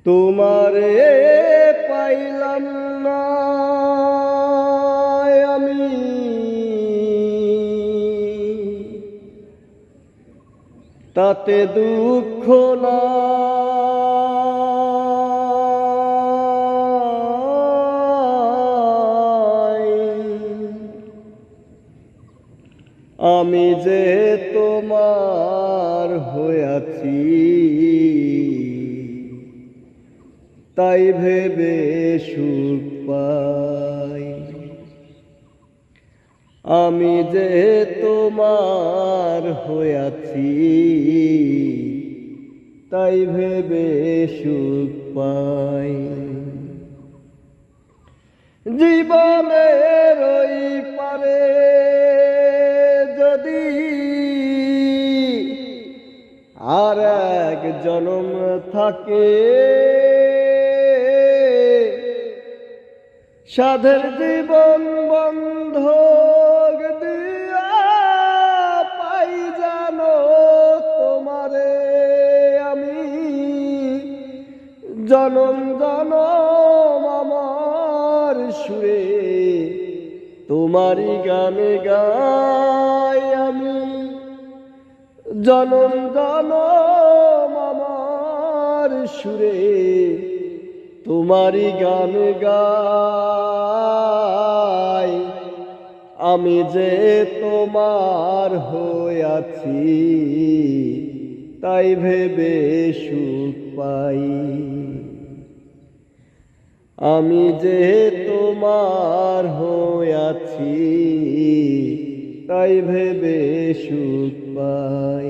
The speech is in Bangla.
তোমারে পাইলাম না আমি, তাতে দুঃখ নাই। আমি যে তোমার হইয়াছি, তাই ভেবে সুখ পাই। আমি যে তোমার হইয়াছি, তাই ভেবে সুখ পাই। জীবনের ওই পারে যদি আর এক জনম থাকে, সাধের জীবন বন্ধক দিয়া পাই জানো তোমারে আমি। জনম জনম আমার সুরে তোমারই গানে গাই আমি। জনম জনম আমার সুরে তোমারই গান গাই। আমি যে তোমার হইয়াছি, তাই ভেবে সুখ পাই। আমি যে তোমার হইয়াছি, তাই ভেবে সুখ পাই।